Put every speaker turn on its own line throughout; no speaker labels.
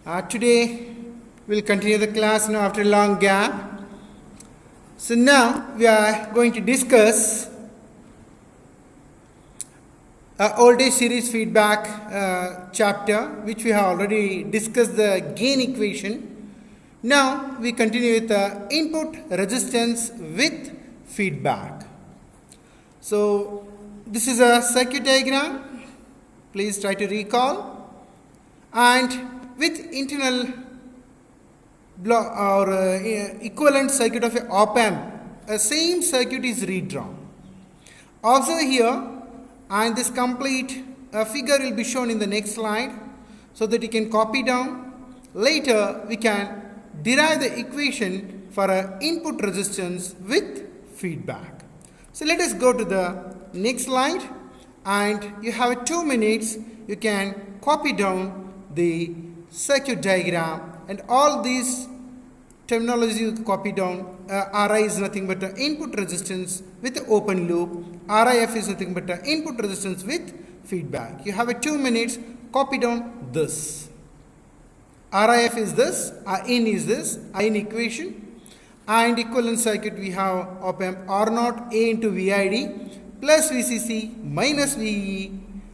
Today we'll continue the class now after a long gap. So now we are going to discuss voltage series feedback chapter, which we have already discussed the gain equation. Now we continue with the input resistance with feedback. So this is a circuit diagram. Please try to recall. And with internal block or equivalent circuit of a op amp, a same circuit is redrawn. Observe here, and this complete figure will be shown in the next slide, so that you can copy down. Later we can derive the equation for an input resistance with feedback. So let us go to the next slide, and you have 2 minutes. You can copy down the circuit diagram, and all these terminology you copy down. Ri is nothing but the input resistance with the open loop. Rif is nothing but the input resistance with feedback. You have 2 minutes. Copy down this. Rif is this, In is this, In equation, and equivalent circuit we have op amp R0 A into VID plus VCC minus VE,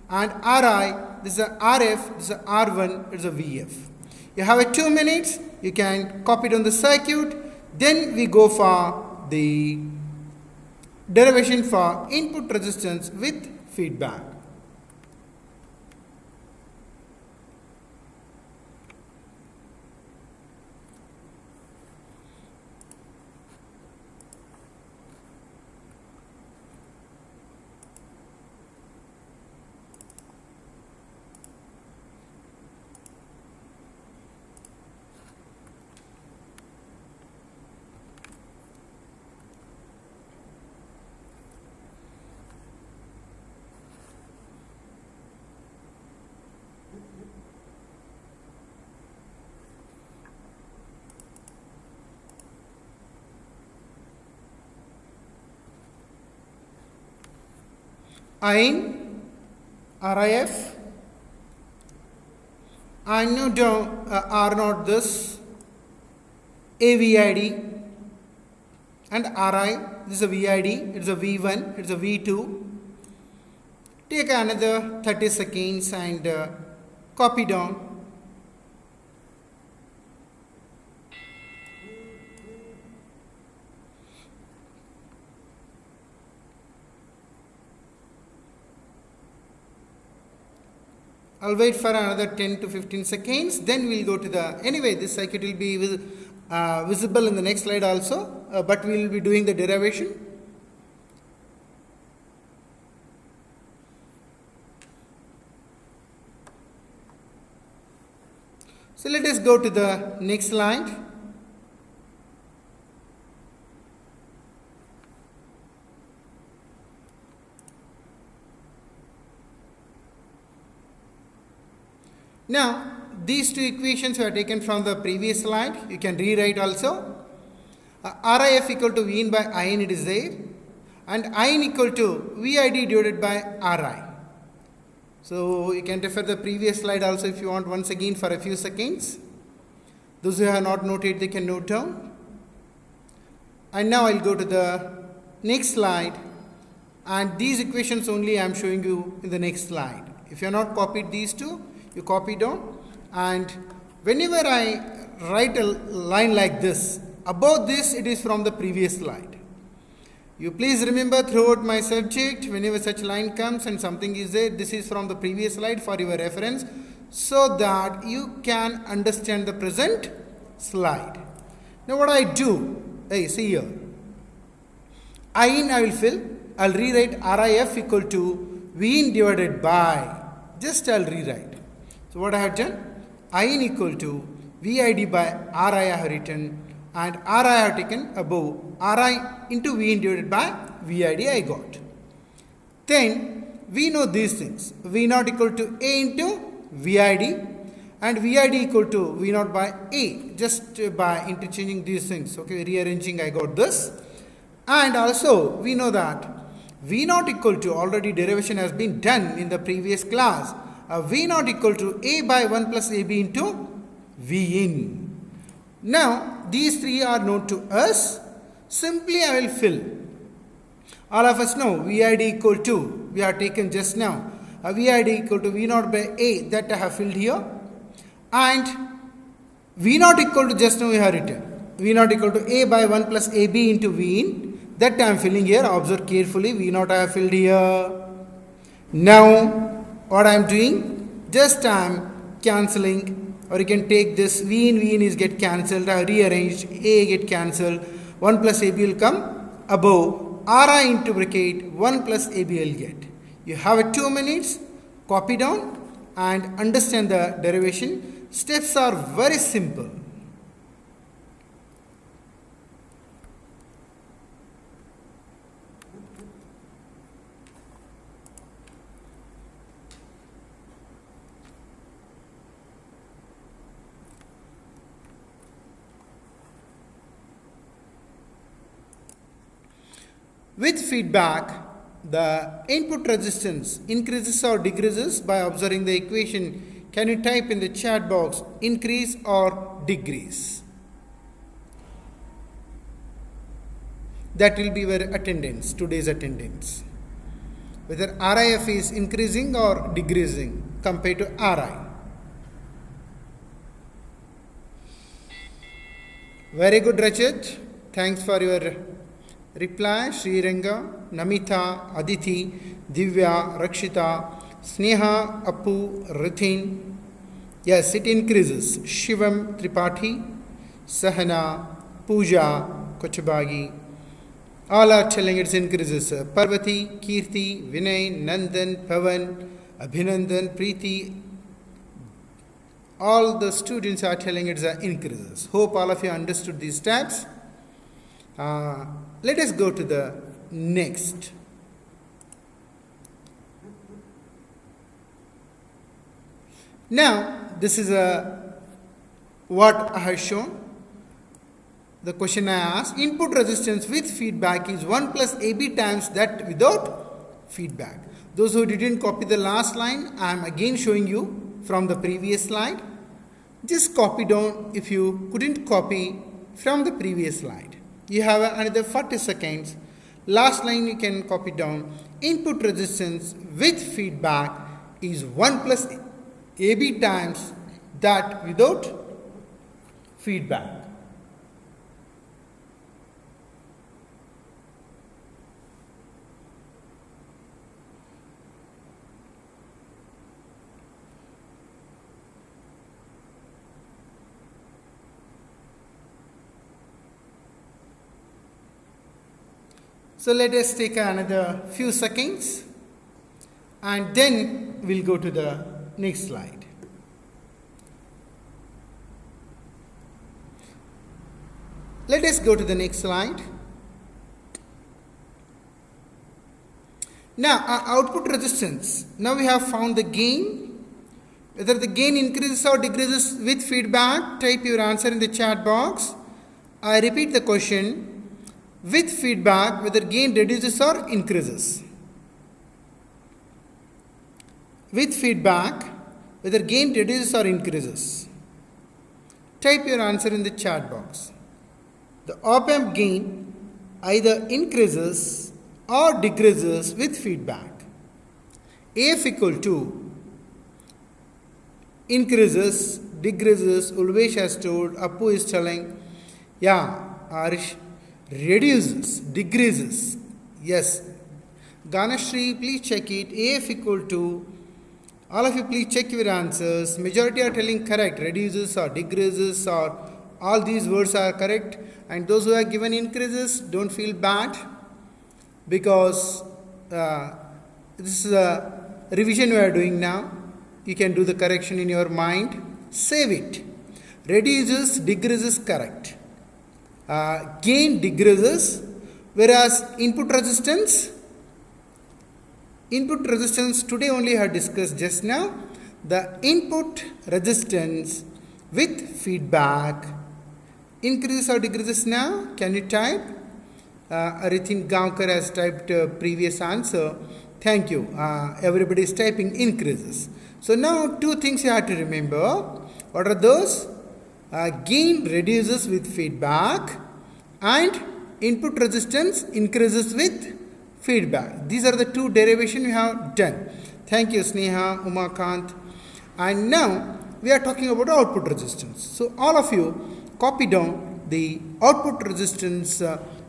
and Ri, this is a RF, this is a R1, it's a VF. You have 2 minutes. You can copy down the circuit. Then we go for the derivation for input resistance with feedback. In, RIF, and note down R0 this, AVID, and RI, this is a VID, it's a V1, it's a V2. Take another 30 seconds and copy down. I'll wait for another 10 to 15 seconds. Then we'll go to the, anyway, this circuit will be visible in the next slide also, but we will be doing the derivation. So let us go to the next slide. Now, these two equations were taken from the previous slide. You can rewrite also. RIF equal to V in by In, it is there. And In equal to VID divided by Ri. So, you can refer the previous slide also if you want once again for a few seconds. Those who have not noted, they can note down. And now I will go to the next slide. And these equations only I am showing you in the next slide. If you have not copied these two, you copy down, and whenever I write a line like this, above this it is from the previous slide. You please remember throughout my subject, whenever such line comes and something is there, this is from the previous slide for your reference, so that you can understand the present slide. Now what I do, hey, see here, In I will fill, I'll rewrite RIF equal to V in divided by, just I'll rewrite. So what I have done, In equal to VID by Ri I have written, and Ri I have taken above, Ri into V in divided by VID I got. Then we know these things, V0 equal to A into VID, and VID equal to V0 by A, just by interchanging these things, okay, rearranging I got this. And also we know that V0 equal to, already derivation has been done in the previous class, V0 equal to A by 1 plus AB into V in. Now, these three are known to us. Simply I will fill. All of us know VID equal to, we have taken just now, a VID equal to V naught by A, that I have filled here. And V naught equal to, just now we have written, V naught equal to A by 1 plus AB into V in, that I am filling here. Observe carefully, V naught I have filled here. Now, what I am doing, just I am cancelling, or you can take this V in is get cancelled, I have rearranged, A get cancelled, 1 plus AB will come above, Ri into bracket 1 plus AB will get. You have a 2 minutes, copy down and understand the derivation. Steps are very simple. With feedback, the input resistance increases or decreases by observing the equation. Can you type in the chat box increase or decrease? That will be your attendance, today's attendance. Whether RIF is increasing or decreasing compared to RI. Very good, Rajat. Thanks for your reply. Sriranga, Namita, Aditi, Divya, Rakshita, Sneha, Appu, Rithin. Yes, it increases. Shivam, Tripathi, Sahana, Pooja, Kochabagi. All are telling it increases. Parvati, Kirti, Vinay, Nandan, Pavan, Abhinandan, Preeti. All the students are telling it increases. Hope all of you understood these steps. Let us go to the next. Now, this is what I have shown. The question I asked, input resistance with feedback is 1 plus AB times that without feedback. Those who didn't copy the last line, I am again showing you from the previous slide. Just copy down if you couldn't copy from the previous slide. You have another 40 seconds. Last line you can copy down. Input resistance with feedback is 1 plus AB times that without feedback. So let us take another few seconds and then we'll go to the next slide. Let us go to the next slide. Now our output resistance. Now we have found the gain. Whether the gain increases or decreases with feedback, type your answer in the chat box. I repeat the question. With feedback, whether gain reduces or increases. With feedback, whether gain reduces or increases. Type your answer in the chat box. The op-amp gain either increases or decreases with feedback. AF equal to increases, decreases, Ulvesh has told, Appu is telling, yeah, Arish, reduces, decreases. Yes. Ganashri, please check it. AF equal to, all of you please check your answers. Majority are telling correct. Reduces or decreases or all these words are correct. And those who are given increases, don't feel bad because this is a revision we are doing now. You can do the correction in your mind. Save it. Reduces, decreases, correct. Gain decreases, whereas input resistance today only I have discussed just now. The input resistance with feedback increases or decreases now. Can you type? Aritin Gaonkar has typed previous answer. Thank you. Everybody is typing increases. So now two things you have to remember. What are those? gain reduces with feedback and input resistance increases with feedback. These are the two derivations we have done. Thank you, Sneha, Umakant. And now we are talking about output resistance. So all of you copy down the output resistance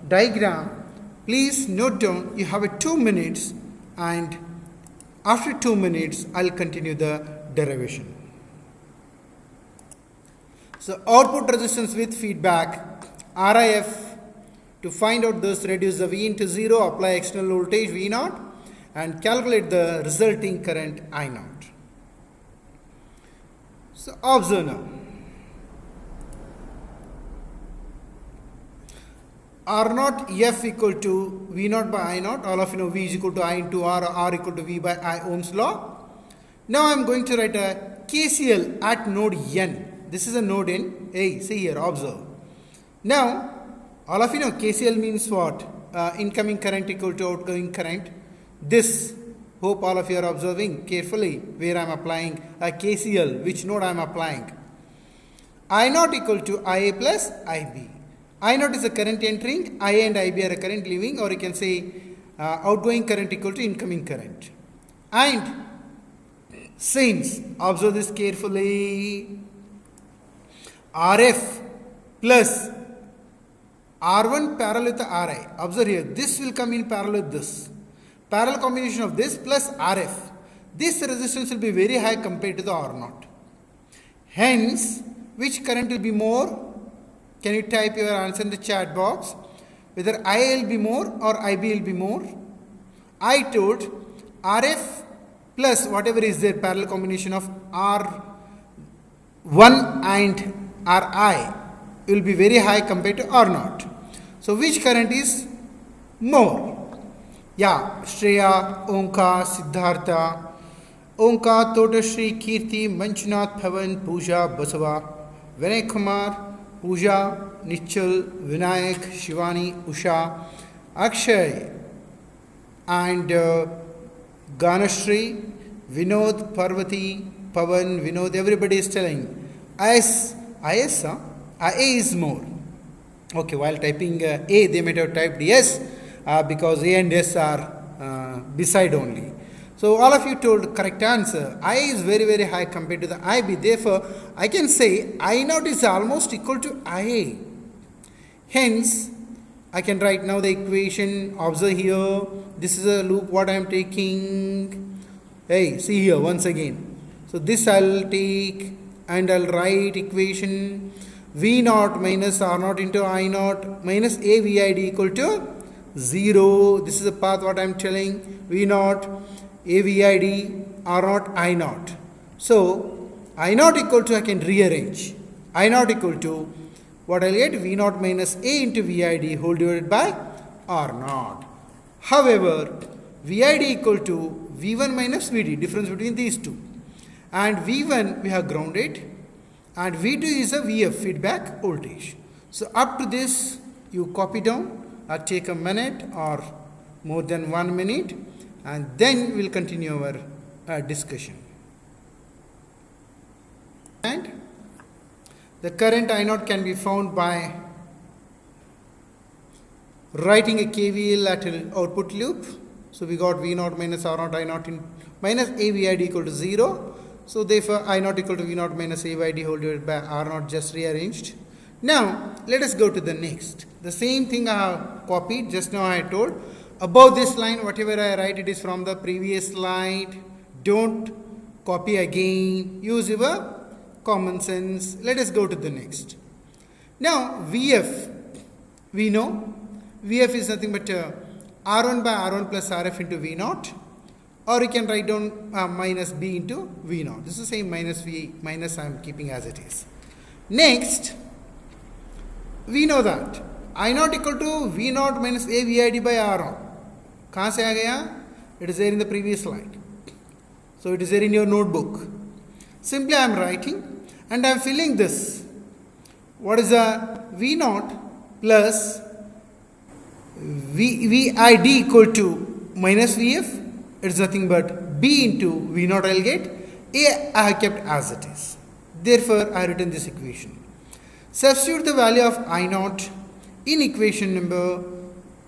diagram. Please note down, you have 2 minutes, and after 2 minutes I'll continue the derivation. So output resistance with feedback, RIF. To find out this, reduce the V into 0, apply external voltage V0 and calculate the resulting current I0. So observe now. R0 F equal to V0 by I0. All of you know V is equal to I into R, or R equal to V by I, Ohm's law. Now I am going to write a KCL at node N. This is a node N. Hey, see here, observe. Now, all of you know KCL means what? Incoming current equal to outgoing current. This, hope all of you are observing carefully where I am applying a KCL, which node I am applying. I0 equal to IA plus IB. I0 is a current entering, IA and IB are a current leaving, or you can say outgoing current equal to incoming current. And since, observe this carefully, RF plus R1 parallel with the RI. Observe here, this will come in parallel with this. Parallel combination of this plus RF. This resistance will be very high compared to the R0. Hence, which current will be more? Can you type your answer in the chat box? Whether IA will be more or IB will be more? I told RF plus whatever is there, parallel combination of R1 and RI will be very high compared to R0. So which current is more? Yeah, Shreya, Omka, Siddhartha, Omka, Totashri, Kirti, Manchunath, Bhavan, Pooja, Basava, Vinay Kumar, Pooja, Nichal, Vinayak, Shivani, Usha, Akshay, and Ganashri, Vinod, Parvati, Pavan, Vinod, everybody is telling IS, IA is more. Okay, while typing A, they might have typed S because A and S are beside only. So all of you told correct answer. I is very, very high compared to the IB. Therefore, I can say I0 is almost equal to IA. Hence, I can write now the equation. Observe here. This is a loop what I am taking. Hey, see here once again. So this I'll take and I'll write equation V0 minus R0 into I0 minus AVID equal to 0. This is the path what I am telling. V0, AVID, R0, I0. So, I0 equal to, I can rearrange. I0 equal to, what I'll get? V0 minus A into VID whole divided by R0. However, VID equal to V1 minus VD, difference between these two. And V1 we have grounded, and V2 is a VF, feedback voltage. So up to this you copy down or take a minute or more than 1 minute, and then we'll continue our discussion. And the current I0 can be found by writing a KVL at an output loop. So we got V0 minus R0 I0 in minus AVID equal to 0. So therefore I0 equal to V0 minus AVID whole divided by R0, just rearranged. Now let us go to the next. The same thing I have copied, just now I told. Above this line, whatever I write, it is from the previous slide. Don't copy again. Use your common sense. Let us go to the next. Now VF, we know VF is nothing but R1 by R1 plus RF into V0. Or you can write down minus B into V0. This is the same minus V, minus I am keeping as it is. Next, we know that I0 equal to V0 minus AVID by R0. कहाँ से आ गया? It is there in the previous slide. So it is there in your notebook. Simply I am writing and I am filling this. What is a V0 plus VID equal to minus VF? It is nothing but B into V0 I will get. A I have kept as it is. Therefore, I have written this equation. Substitute the value of I naught in equation number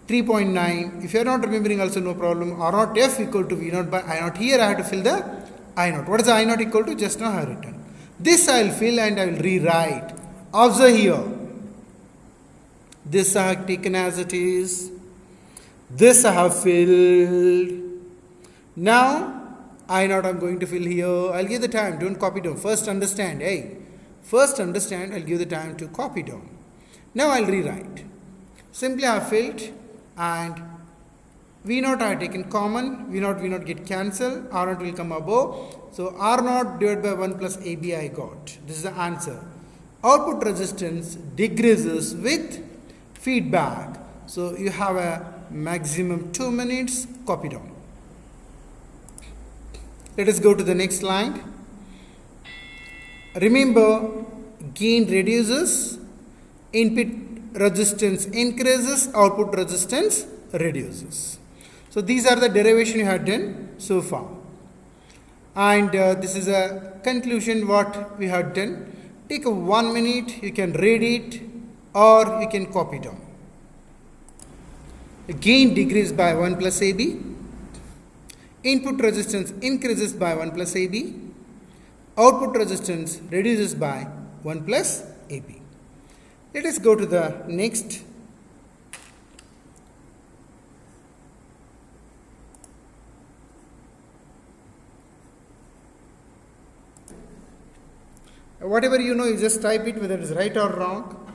3.9. If you are not remembering, also no problem. R naught F equal to V naught by I naught. Here I have to fill the I naught. What is the I naught equal to? Just now I have written. This I will fill and I will rewrite. Observe here. This I have taken as it is. This I have filled. Now I naught I am going to fill here. I will give the time. Don't copy down. First understand. Hey. First understand, I'll give the time to copy down. Now I'll rewrite. Simply I have filled and V naught I have taken common, V naught get cancelled, R naught will come above. So R naught divided by 1 plus AB I got. This is the answer. Output resistance decreases with feedback. So you have a maximum 2 minutes, copy down. Let us go to the next slide. Remember, gain reduces, input resistance increases, output resistance reduces. So these are the derivation you have done so far. And this is a conclusion what we have done. Take a 1 minute, you can read it or you can copy down. Gain decreases by 1 plus AB. Input resistance increases by 1 plus AB. Output resistance reduces by 1 plus AB. Let us go to the next. Whatever you know, you just type it whether it is right or wrong.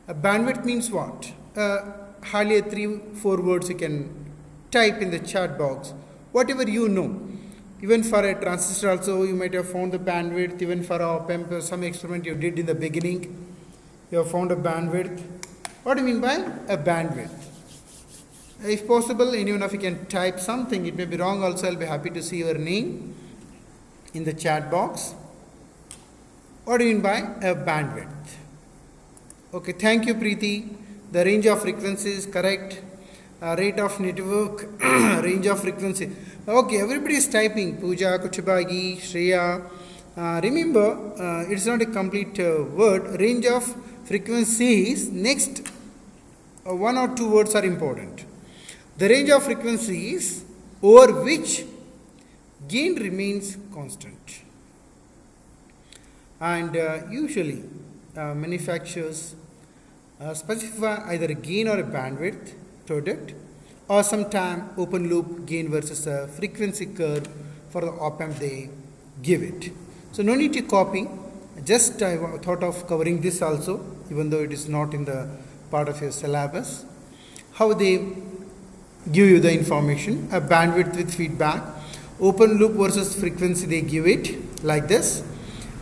A bandwidth means what? Hardly 3-4 words you can type in the chat box. Whatever you know. Even for a transistor also you might have found the bandwidth. Even for a op-amp, some experiment you did in the beginning, you have found a bandwidth. What do you mean by a bandwidth? If possible, anyone of you can type something. It may be wrong also. I'll be happy to see your name in the chat box. What do you mean by a bandwidth? Okay, thank you Preeti. The range of frequency is correct. Rate of network, range of frequency. Okay, everybody is typing. Pooja, Kuchibagi, Shreya. Remember, it's not a complete word. Range of frequencies. Next, 1 or 2 words are important. The range of frequencies over which gain remains constant. And usually, manufacturers specify either a gain or a bandwidth product, or sometime open loop gain versus a frequency curve for the op-amp they give it. So no need to copy. Just I thought of covering this also, even though it is not in the part of your syllabus. How they give you the information, a bandwidth with feedback, open loop versus frequency they give it like this.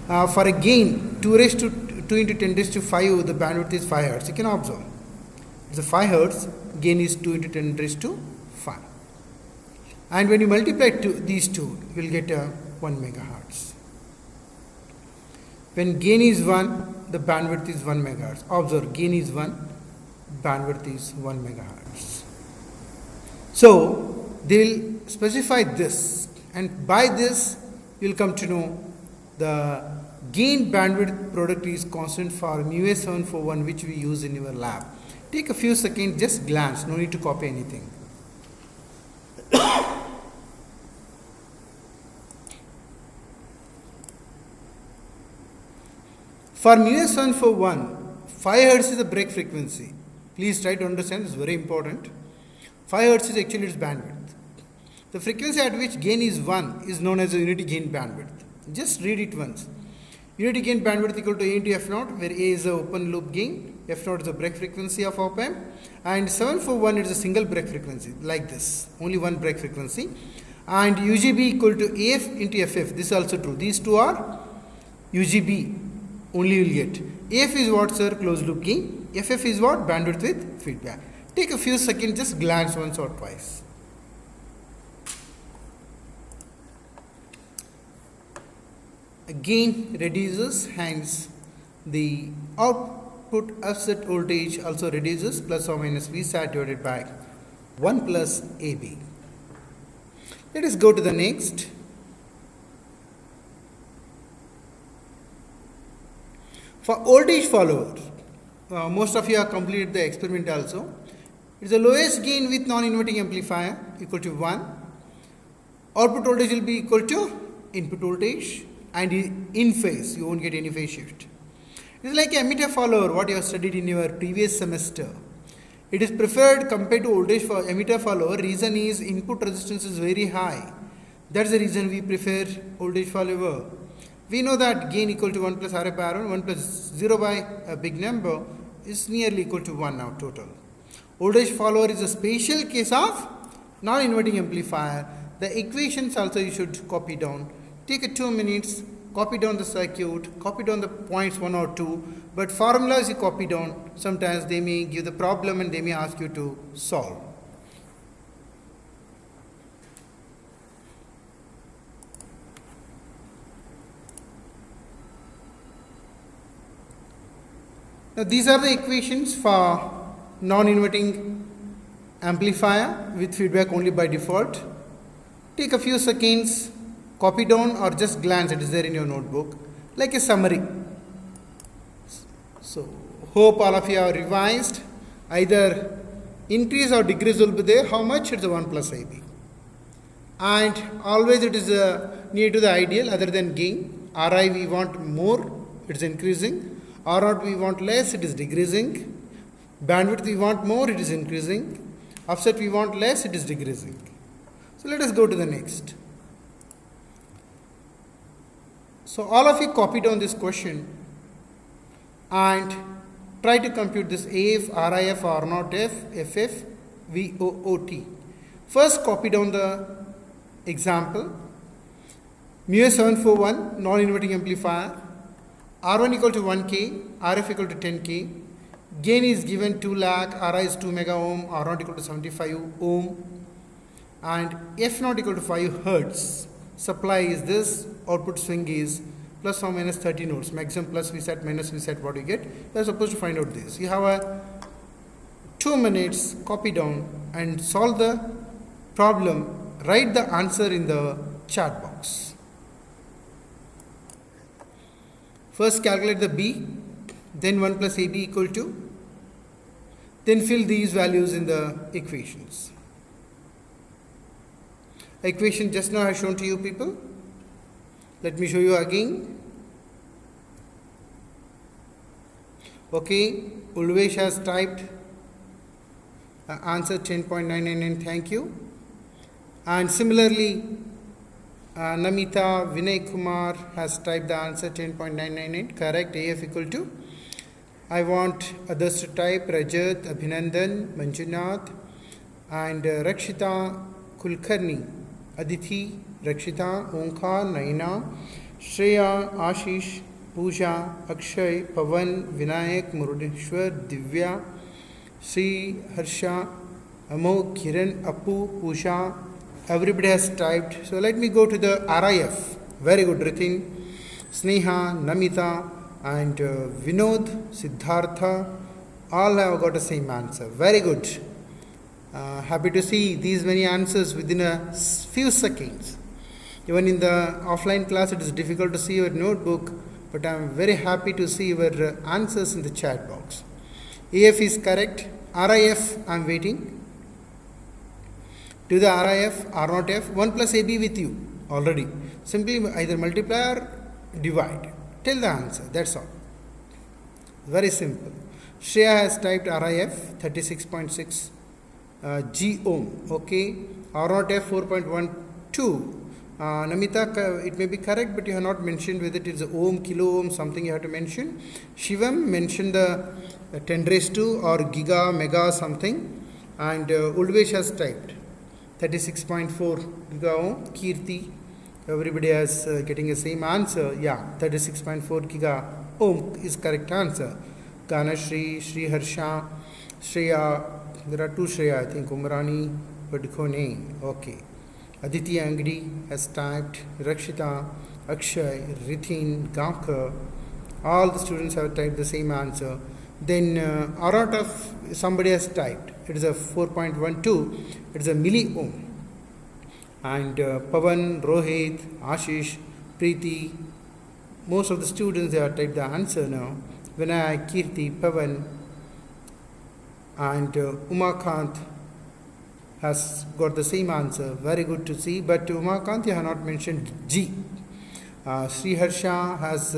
For a gain 2 into 10 raised to 5, the bandwidth is 5 Hertz. You can observe. It's a 5 Hertz, gain is 2 into 10 raised to 5. And when you multiply these two, you will get a 1 megahertz. When gain is 1, the bandwidth is 1 megahertz. Observe, gain is 1, bandwidth is 1 megahertz. So, they will specify this, and by this, you will come to know the gain bandwidth product is constant for MU-A741, which we use in your lab. Take a few seconds, just glance, no need to copy anything. For MU-A741, 5 Hertz is the break frequency. Please try to understand, this is very important. 5 Hertz is actually its bandwidth. The frequency at which gain is 1 is known as a unity gain bandwidth. Just read it once. Unity gain bandwidth equal to A into F naught, where A is the open loop gain, F naught is the break frequency of op-amp, and 741 is a single break frequency, like this, only one break frequency. And UGB equal to AF into FF, this is also true. These two are UGB, only you will get. AF is what, sir? Closed loop gain. FF is what? Bandwidth with feedback. Take a few seconds, just glance once or twice. Gain reduces, hence the output offset voltage also reduces, plus or minus V sat divided by 1 plus AB. Let us go to the next. For voltage follower, most of you have completed the experiment also. It is the lowest gain with non-inverting amplifier equal to 1. Output voltage will be equal to input voltage and in phase. You won't get any phase shift. It is like a emitter follower, what you have studied in your previous semester. It is preferred compared to voltage for emitter follower. Reason is input resistance is very high. That's the reason we prefer voltage follower. We know that gain equal to 1 plus RF by R1, 1 plus 0 by a big number is nearly equal to 1 now total. Voltage follower is a special case of non-inverting amplifier. The equations also you should copy down. Take a 2 minutes, copy down the circuit, copy down the points 1 or 2, but formulas you copy down. Sometimes they may give the problem and they may ask you to solve. Now these are the equations for non-inverting amplifier with feedback only by default. Take a few seconds, copy down or just glance, it is there in your notebook, like a summary. So hope all of you are revised. Either increase or decrease will be there. How much? It's a 1 plus IB. And always it is near to the ideal other than gain. Ri we want more, it is increasing. R0 we want less, it is decreasing. Bandwidth we want more, it is increasing. Offset we want less, it is decreasing. So let us go to the next. So all of you copy down this question and try to compute this AF, RIF, R0F, FF, VOOT. First copy down the example. MUA741 non-inverting amplifier. R1 equal to 1K, RF equal to 10K. Gain is given 2 lakh, Ri is 2 mega ohm, R0 equal to 75 ohm. And F naught equal to 5 hertz. Supply is this, output swing is plus or minus 30 nodes. Maximum plus V set minus V set, what you get. You are supposed to find out this. You have a 2 minutes, copy down and solve the problem. Write the answer in the chat box. First calculate the B, then 1 plus AB equal to, then fill these values in the equations. Equation just now I have shown to you people. Let me show you again. Okay, Ulvesh has typed answer 10.999, thank you. And similarly, Namita Vinay Kumar has typed the answer 10.998, correct, AF equal to. I want others to type Rajat, Abhinandan, Manjunath and Rakshita Kulkarni, Aditi, Rakshita, Omkar, Naina, Shreya, Ashish, Pooja, Akshay, Pavan, Vinayak, Murudeshwar, Divya, Sri, Harsha, Amo, Kiran, Appu, Pooja. Everybody has typed. So let me go to the RIF. Very good, Ritin, Sneha, Namita and Vinod, Siddhartha. All have got the same answer. Very good. Happy to see these many answers within a few seconds. Even in the offline class it is difficult to see your notebook, but I am very happy to see your answers in the chat box. AF is correct. RIF I am waiting. Do the RIF, R0F, 1 plus AB with you already. Simply either multiply or divide. Tell the answer, that's all. Very simple. Shreya has typed RIF 36.6 G ohm. Okay. R0F 4.12. Namita, it may be correct, but you have not mentioned whether it is ohm, kilo ohm, something you have to mention. Shivam mentioned the 10 raised to or giga, mega, something. And Ulvesh has typed 36.4 giga ohm. Kirti, everybody is getting the same answer. Yeah, 36.4 giga ohm is correct answer. Ganashri, Sri Harsha, Shreya, there are 2 Shreya, I think, Umrani, Padkhone. Okay. Aditi Angdi has typed, Rakshita, Akshay, Rithin, Gawkar. All the students have typed the same answer. Then out of somebody has typed, it is a 4.12, it is a milli ohm. And Pavan, Rohit, Ashish, Preeti, most of the students they have typed the answer now. Vinayak, Kirti, Pavan, and Umakant has got the same answer. Very good to see. But Umakant, you have not mentioned G. Sri Harsha has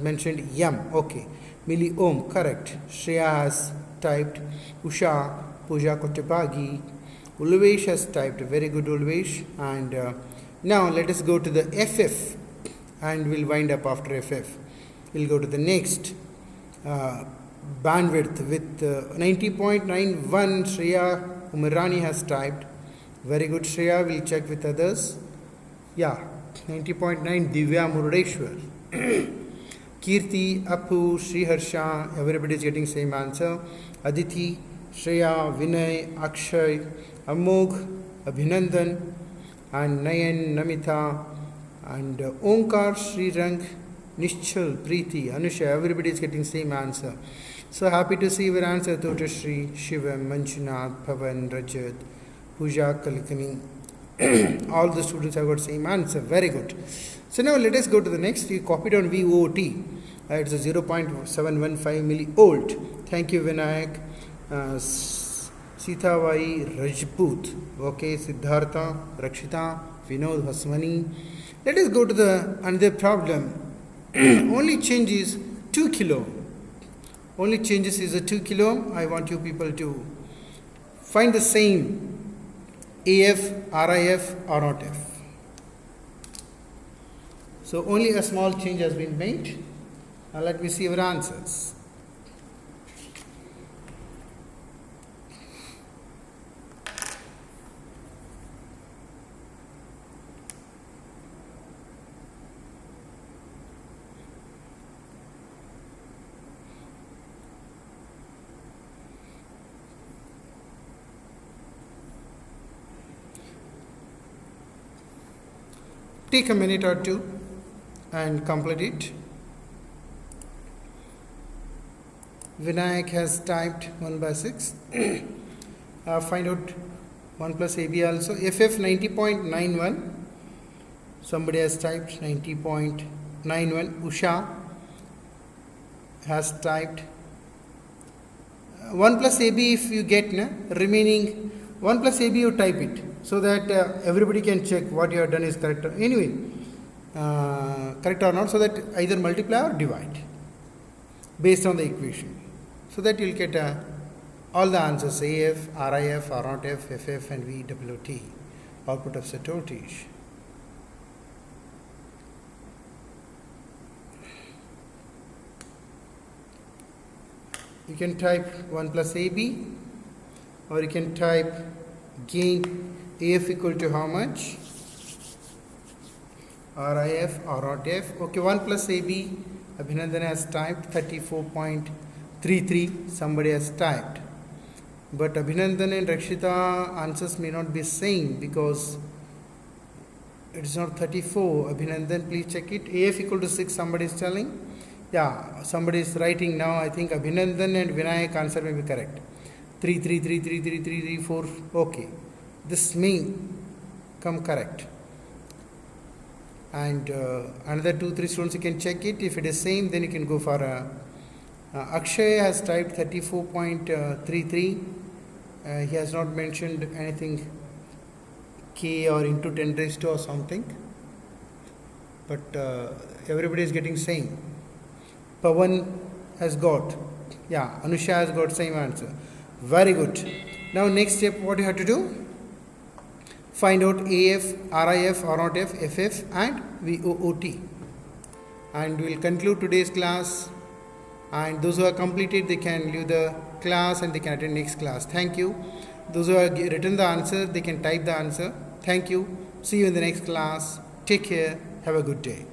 mentioned Yam. Okay. Mili Om, correct. Shreya has typed Usha, Pooja Kotipagi. Ulvesh has typed. Very good, Ulvesh. And now let us go to the FF, and we'll wind up after FF. We'll go to the next bandwidth with 90.91. Shreya Umirani has typed. Very good, Shreya. We'll check with others. Yeah, 90.9. Divya Murudeshwar. Kirti, Apu, Sri Harsha, everybody is getting same answer. Aditi, Shreya, Vinay, Akshay, Amogh, Abhinandan, and Nayan, Namita, and Omkar, Srirang, Nishchal, Preeti, Anusha, everybody is getting same answer. So happy to see your answer. Totashri, Shivam, Manchunath, Pavan, Rajat, Pooja, Kalikani. All the students have got same answer. Very good. So now let us go to the next. We copied on VOT. It's a 0.715 millivolt. Thank you, Vinayak. Sitavai Rajput. Okay, Siddhartha, Rakshita, Vinod Haswani. Let us go to the another problem. Only change is 2 kilo. Only changes is a 2 kilo. I want you people to find the same AF, RIF, or not F. So only a small change has been made. Now let me see your answers. Take a minute or two and complete it. Vinayak has typed 1 by 6. Find out 1 plus AB also. FF 90.91. Somebody has typed 90.91. Usha has typed 1 plus AB. If you get remaining 1 plus AB, you type it so that everybody can check what you have done is correct. Anyway, correct or not, so that either multiply or divide based on the equation. So that you will get all the answers: AF, RIF, R0F, FF, and VWT, output of set voltage. You can type 1 plus AB, or you can type gain AF equal to how much? RIF, R0F. Okay, 1 plus AB, Abhinandan has typed 34.33. Somebody has typed. But Abhinandan and Rakshita answers may not be same because it is not 34. Abhinandan, please check it. AF equal to 6, somebody is telling. Yeah, somebody is writing now. I think Abhinandan and Vinayak answer may be correct. 3, 3, 3, 3, 3, 3, 3, 4. Okay. This may come correct. And another 2, 3 students, you can check it. If it is same, then you can go for Akshay has typed 34.33. He has not mentioned anything K or into 10 raised to or something. But everybody is getting same. Pavan has got. Yeah, Anusha has got same answer. Very good. Now next step, what you have to do? Find out AF, RIF, R0F, FF, and VOOT. And we will conclude today's class. And those who are completed, they can leave the class and they can attend next class. Thank you. Those who have written the answer, they can type the answer. Thank you. See you in the next class. Take care. Have a good day.